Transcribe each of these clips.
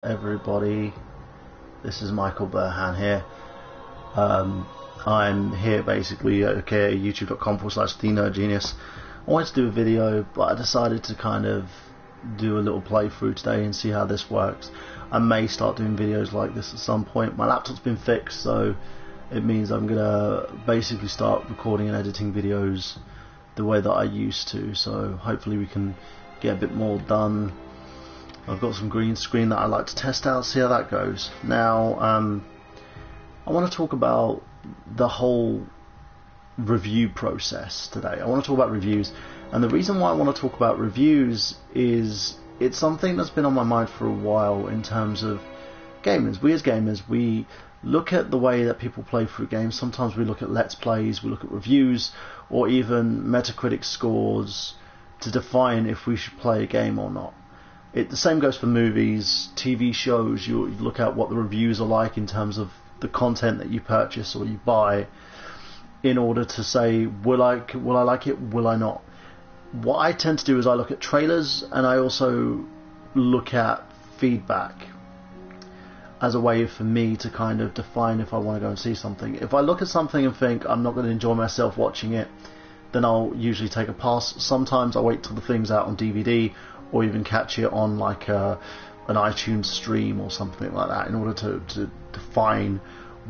Everybody, this is Michael Burhan here. I'm here basically at youtube.com/Nerdgenious. I wanted to do a video, but I decided to kind of do a little playthrough today and see how this works. I may start doing videos like this at some point. My laptop's been fixed, so it means I'm gonna basically start recording and editing videos the way that I used to, so hopefully we can get a bit more done. I've got some green screen that I like to test out, see how that goes. Now, I want to talk about the whole review process today. I want to talk about reviews, and the reason why I want to talk about reviews is it's something that's been on my mind for a while in terms of gamers. We as gamers, we look at the way that people play through games. Sometimes we look at Let's Plays, we look at reviews, or even Metacritic scores to define if we should play a game or not. The same goes for movies, TV shows. You look at what the reviews are like in terms of the content that you purchase or you buy, in order to say, will I like it, will I not? What I tend to do is I look at trailers, and I also look at feedback as a way for me to kind of define if I want to go and see something. If I look at something and think I'm not going to enjoy myself watching it, then I'll usually take a pass. Sometimes I wait till the thing's out on DVD, or even catch it on like an iTunes stream or something like that, in order to define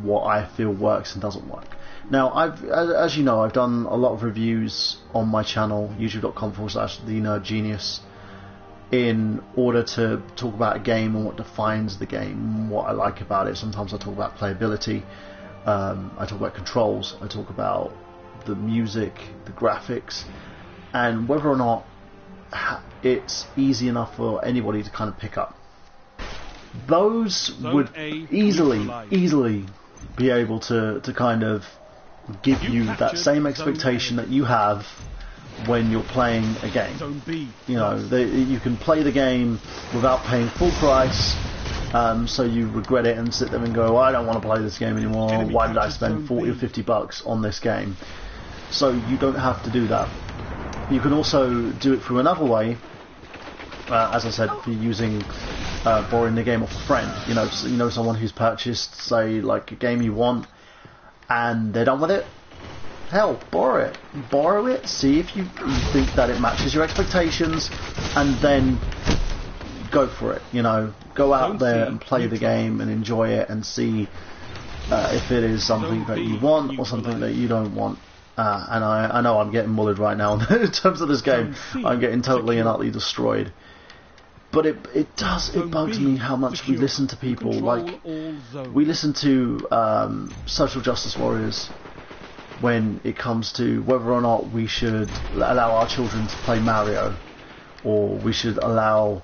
what I feel works and doesn't work. Now, as you know, I've done a lot of reviews on my channel, youtube.com/Nerdgenious, in order to talk about a game and what defines the game, what I like about it. Sometimes I talk about playability, I talk about controls, I talk about the music, the graphics, and whether or not it's easy enough for anybody to kind of pick up. Those would easily be able to kind of give you that same expectation that you have when you're playing a game. You know, you can play the game without paying full price, so you regret it and sit there and go, I don't want to play this game anymore, why did I spend 40 or 50 bucks on this game? So you don't have to do that. You can also do it through another way, as I said, for using borrowing the game off a friend. You know, someone who's purchased, say, like a game you want, and they're done with it. Hell, borrow it. See if you think that it matches your expectations, and then go for it. You know, go out there and play the game and enjoy it, and see if it is something that you want or something that you don't want. And I know I'm getting mullered right now in terms of this game. I'm getting totally and utterly destroyed. But it bugs me how much we listen to people. Like, we listen to social justice warriors when it comes to whether or not we should allow our children to play Mario, or we should allow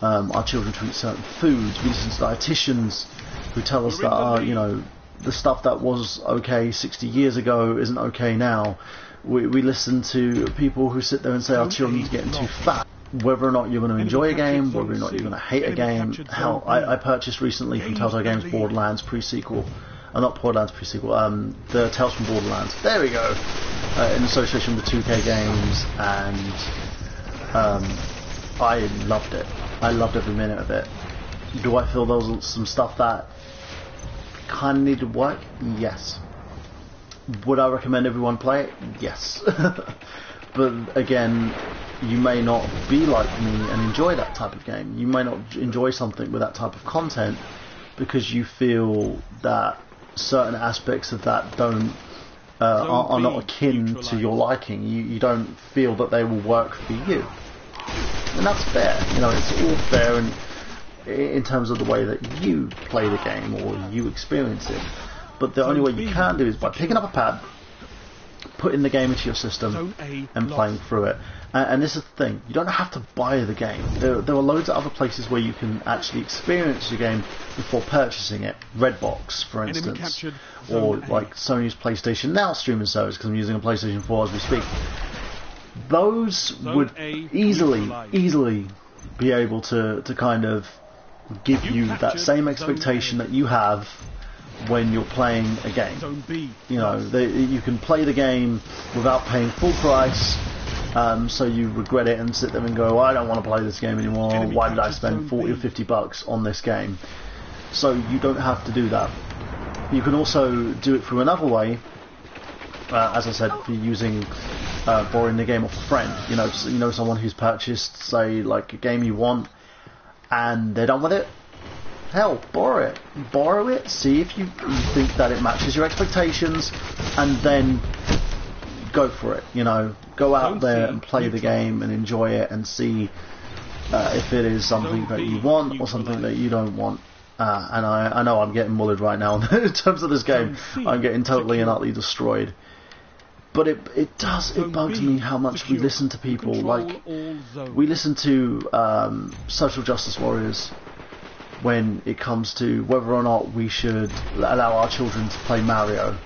our children to eat certain foods. We listen to dietitians who tell us that, you know, the stuff that was okay 60 years ago isn't okay now. We listen to people who sit there and say our children's getting too fat. Whether or not you're going to enjoy a game, whether or not you're going to hate a game. Hell, I purchased recently from Telltale Games Borderlands pre-sequel. Not Borderlands pre-sequel, the Tales from Borderlands. There we go. In association with the 2K games, and I loved it. I loved every minute of it. Do I feel there was some stuff that kind of needed work? Yes. Would I recommend everyone play it? Yes. But again, you may not be like me and enjoy that type of game. You may not enjoy something with that type of content because you feel that certain aspects of that are not akin to your liking. You don't feel that they will work for you, and that's fair. You know, it's all fair in terms of the way that you play the game or you experience it. But the only way you can do is by picking up a pad, putting the game into your system, and playing through it. And this is the thing, you don't have to buy the game. There are loads of other places where you can actually experience the game before purchasing it. Redbox, for instance, or like Sony's PlayStation Now streaming service, because I'm using a PlayStation 4 as we speak. Those would easily be able to kind of give you that same expectation that you have when you're playing a game. You know, you can play the game without paying full price, so you regret it and sit there and go, I don't want to play this game anymore. Why did I spend 40 or 50 bucks on this game? So you don't have to do that. You can also do it through another way, as I said, for using borrowing the game off a friend. You know, someone who's purchased, say, like a game you want, and they're done with it. Hell, borrow it. See if you think that it matches your expectations, and then go for it. You know, go out there and play the game and enjoy it, and see if it is something that you want or something that you don't want. And I know I'm getting mullered right now in terms of this game. I'm getting totally and utterly destroyed. But it bugs me how much we listen to people. Like, we listen to social justice warriors when it comes to whether or not we should allow our children to play Mario,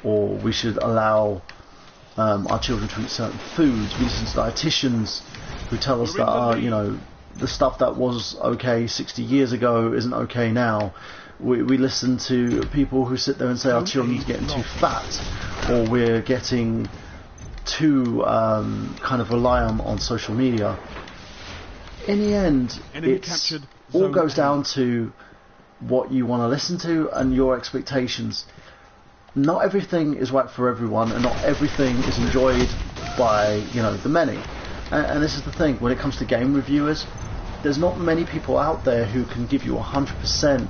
or we should allow our children to eat certain foods. We listen to dietitians who tell us that you know, the stuff that was okay 60 years ago isn't okay now. We listen to people who sit there and say our children's getting too fat, or we're getting too kind of reliant on social media. In the end, it all goes down to what you want to listen to and your expectations. Not everything is right for everyone, and not everything is enjoyed by, you know, the many. And this is the thing, when it comes to game reviewers, there's not many people out there who can give you 100%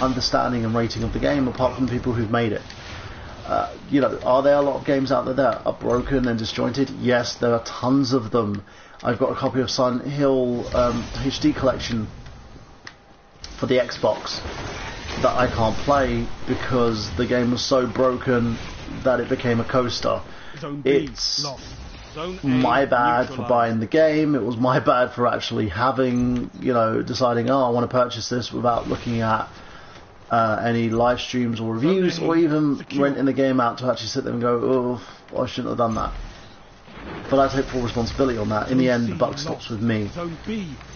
understanding and rating of the game, apart from people who've made it. You know, are there a lot of games out there that are broken and disjointed? Yes, there are tons of them. I've got a copy of Silent Hill HD collection for the Xbox that I can't play because the game was so broken that it became a coaster. It's my bad for buying the game. It was my bad for actually having, you know, deciding, oh, I want to purchase this without looking at any live streams or reviews, or even renting the game out to actually sit there and go, oh, I shouldn't have done that. But I take full responsibility on that. In the end, the buck stops with me.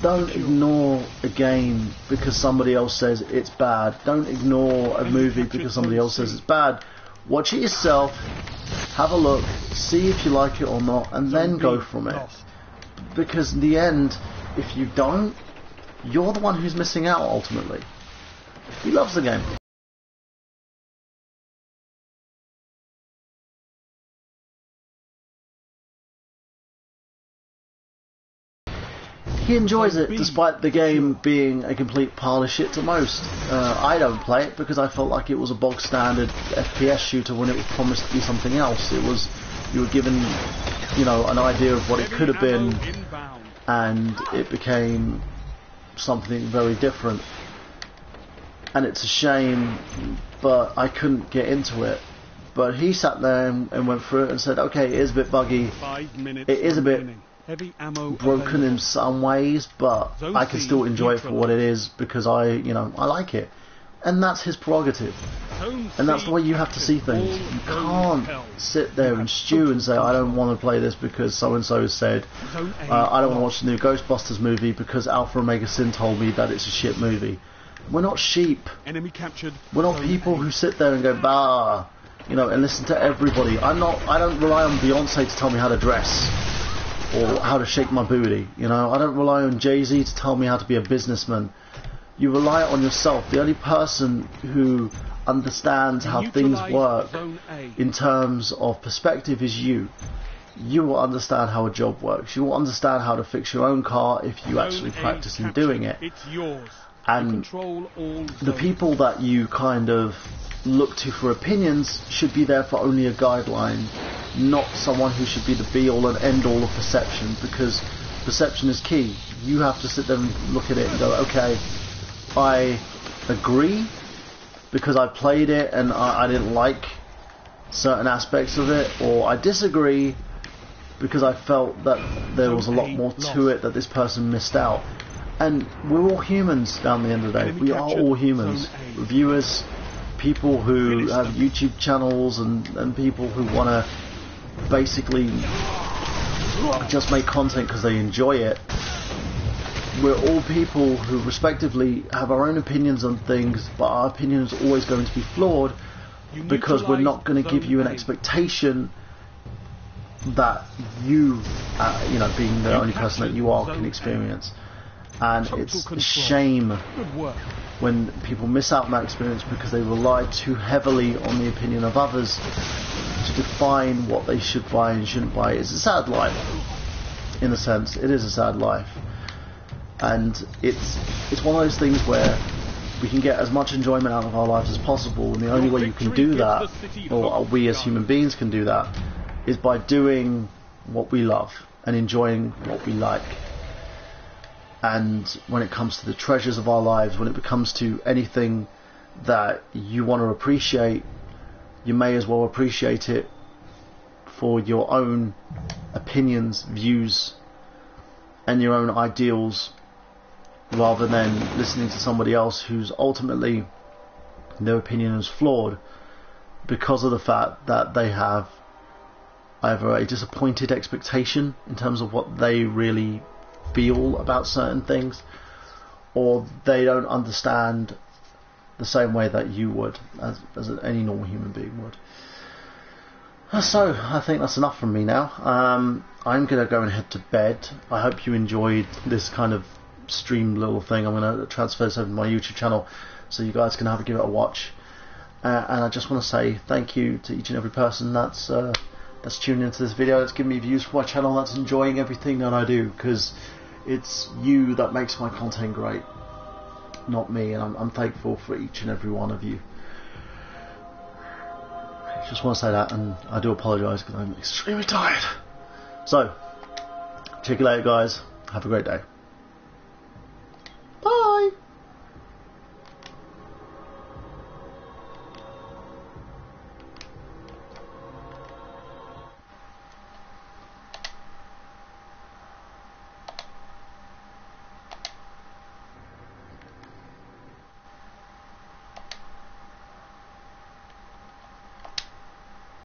Don't ignore a game because somebody else says it's bad. Don't ignore a movie because somebody else says it's bad. Watch it yourself, have a look, see if you like it or not, and then go from it. Because in the end, if you don't, you're the one who's missing out ultimately. He loves the game. He enjoys it despite the game being a complete pile of shit to most. I don't play it because I felt like it was a bog standard FPS shooter when it was promised to be something else. It was, you were given, you know, an idea of what it could have been, and it became something very different. And it's a shame, but I couldn't get into it. But he sat there and went through it and said, okay, it is a bit buggy, it is a bit broken in some ways, but I can still enjoy it for what it is because I like it. And that's his prerogative. And that's the way you have to see things. You can't sit there and stew and say, I don't want to play this because so-and-so said, I don't want to watch the new Ghostbusters movie because Alpha Omega Sin told me that it's a shit movie. We're not sheep. We're not people who sit there and go, bah, you know, and listen to everybody. I don't rely on Beyonce to tell me how to dress or how to shake my booty. You know, I don't rely on Jay-Z to tell me how to be a businessman. You rely on yourself. The only person who understands how things work in terms of perspective is you. You will understand how a job works. You will understand how to fix your own car if you actually practice in doing it. And the people that you kind of look to for opinions should be there for only a guideline, not someone who should be the be-all and end-all of perception, because perception is key. You have to sit there and look at it and go, okay, I agree because I played it and I didn't like certain aspects of it, or I disagree because I felt that there was a lot more to it that this person missed out. And we're all humans down the end of the day. We are all humans. Reviewers, people who have YouTube channels, and people who want to basically just make content because they enjoy it. We're all people who respectively have our own opinions on things, but our opinion is always going to be flawed because we're not going to give you an expectation that you, you know, being the only person that you are, can experience. And it's a shame when people miss out on that experience because they rely too heavily on the opinion of others to define what they should buy and shouldn't buy. It's a sad life, in a sense. It is a sad life, and it's one of those things where we can get as much enjoyment out of our lives as possible, and the only way you can do that, or we as human beings can do that, is by doing what we love and enjoying what we like. And when it comes to the treasures of our lives, when it comes to anything that you want to appreciate, you may as well appreciate it for your own opinions, views, and your own ideals, rather than listening to somebody else whose ultimately their opinion is flawed because of the fact that they have either a disappointed expectation in terms of what they really feel about certain things, or they don't understand the same way that you would, as any normal human being would. So I think that's enough from me now. I'm going to go and head to bed. I hope you enjoyed this kind of streamed little thing. I'm going to transfer this over to my YouTube channel so you guys can give it a watch. And I just want to say thank you to each and every person that's tuning into this video, that's giving me views for my channel, that's enjoying everything that I do, because it's you that makes my content great, not me, and I'm thankful for each and every one of you. Just want to say that, and I do apologise because I'm extremely tired. So, check you later guys, have a great day.